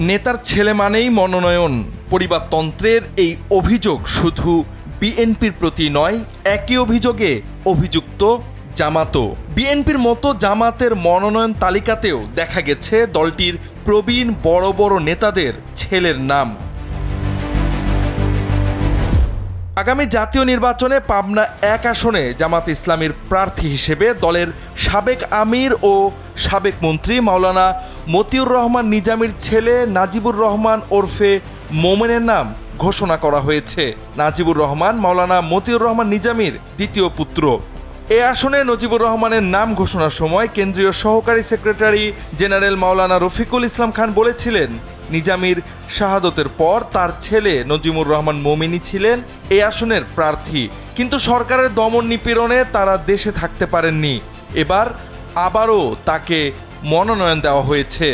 নেতার ছেলে মানেই মনোনয়ন, পরিবারতন্ত্রের এই অভিযোগ শুধু বিএনপির প্রতি নয়, একই অভিযোগে অভিযুক্ত জামাতও। বিএনপির মতো জামাতের মনোনয়ন তালিকাতেও দেখা গেছে দলটির প্রবীণ বড় বড় নেতাদের ছেলের নাম। আগামী জাতীয় নির্বাচনে পাবনা 1 আসনে জামাত ইসলামীর প্রার্থী হিসেবে দলের সাবেক আমির ও সাবেক মন্ত্রী মাওলানা মতিউর রহমান নিজামীর ছেলে নাজিবুর রহমান ওরফে মোমেনের নাম ঘোষণা করা হয়েছে। নাজিবুর রহমান মাওলানা মতিউর রহমান নিজামীর দ্বিতীয় পুত্র। এ আসনে নজিবুর রহমানের নাম ঘোষণার সময় কেন্দ্রীয় সহকারী সেক্রেটারি জেনারেল মাওলানা রফিকুল ইসলাম খান বলেছিলেন, নিজামীর শাহাদতের পর তার ছেলে নজিমুর রহমান মোমিনী ছিলেন এই আসনের প্রার্থী, কিন্তু সরকারের দমন নিপীড়নে তারা দেশে থাকতে পারেননি। এবার আবারও তাকে মনোনয়ন দেওয়া হয়েছে।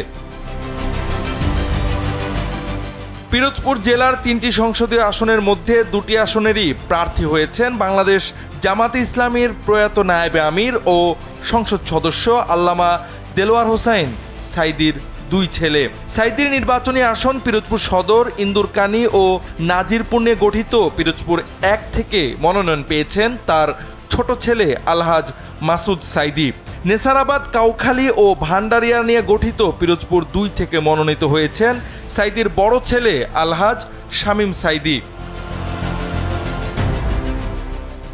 পিরোজপুর জেলার 3টি সংসদীয় আসনের মধ্যে 2টি আসনেরই প্রার্থী হয়েছেন বাংলাদেশ জামাতে ইসলামীর প্রয়াত নায়েবে আমির ও সংসদ সদস্য আল্লামা দেলোয়ার হোসাইন সাইদির 2 ছেলে। সাইদির নির্বাচনী আসন পিরোজপুর সদর, ইন্দুরকানী ও নাজিরপুর নিয়ে গঠিত পিরোজপুর 1 থেকে মনোনয়ন পেয়েছেন তার ছোট ছেলে আলহাজ মাসুদ সাইদি। নেসারাবাদ, কাউখালী ও ভান্ডারিয়া নিয়ে গঠিত পিরোজপুর 2 থেকে মনোনীত হয়েছেন সাইদির বড় ছেলে আলহাজ শামীম সাইদি।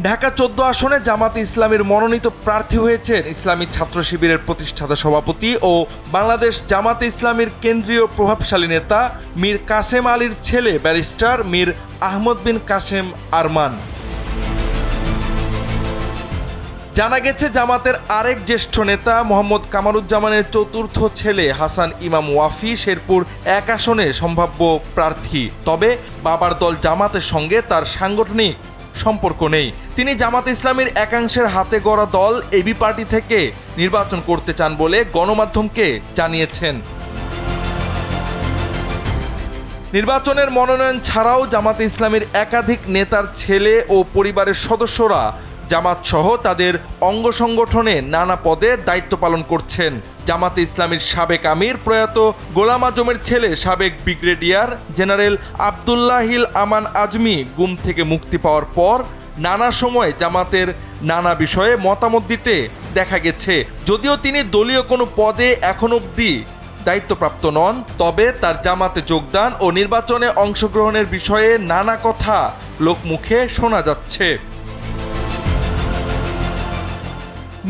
ঢাকা 14 আসনে জামাতে ইসলামীর মনোনীত প্রার্থী হয়েছেন ইসলামী ছাত্র শিবিরের প্রতিষ্ঠাতা সভাপতি ও বাংলাদেশ জামাতে ইসলামীর কেন্দ্রীয় প্রভাবশালী নেতা মীর কাসেম আলীর ছেলে ব্যারিস্টার মীর আহমদ বিন কাসেম আরমান। জানা গেছে জামাতের আরেক জ্যেষ্ঠ নেতা মোহাম্মদ কামারুজ্জামানের চতুর্থ ছেলে হাসান ইমাম ওয়াফি শেরপুর 1 আসনে সম্ভাব্য প্রার্থী। তবে বাবার দল জামাতের সঙ্গে তার সাংগঠনিক সম্পর্ক নেই। তিনি জামাত ইসলামীর একাংশের হাতে গড়া দল এবি পার্টি থেকে নির্বাচন করতে চান বলে গণমাধ্যমকে জানিয়েছেন। নির্বাচনের মনোনয়ন ছাড়াও জামাতে ইসলামীর একাধিক নেতার ছেলে ও পরিবারের সদস্যরা জামাত সহ তাদের অঙ্গ সংগঠনে নানা পদে দায়িত্ব পালন করছেন। জামাতে ইসলামীর সাবেক আমির প্রয়াত গোলাম আজমের ছেলে সাবেক ব্রিগেডিয়ার জেনারেল আব্দুল্লাহিল আমান আজমি গুম থেকে মুক্তি পাওয়ার পর নানা সময় জামাতের নানা বিষয়ে মতামত দিতে দেখা গেছে। যদিও তিনি দলীয় কোনো পদে এখন অবধি দায়িত্বপ্রাপ্ত নন, তবে তার জামাতে যোগদান ও নির্বাচনে অংশগ্রহণের বিষয়ে নানা কথা লোকমুখে শোনা যাচ্ছে।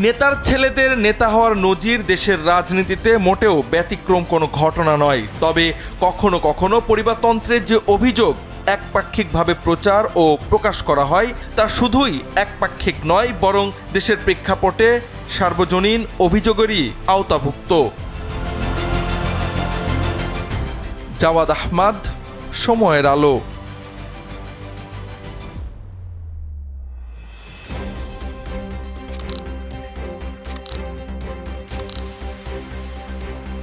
নেতার ছেলেদের নেতা হওয়ার নজির দেশের রাজনীতিতে মোটেও ব্যতিক্রম কোনো ঘটনা নয়। তবে কখনো কখনো পরিবারতন্ত্রের যে অভিযোগ একপাক্ষিকভাবে প্রচার ও প্রকাশ করা হয় তা শুধুই একপাক্ষিক নয়, বরং দেশের প্রেক্ষাপটে সার্বজনীন অভিযোগেরই আওতাভুক্ত। জাওয়াদ আহমদ, সময়ের আলো।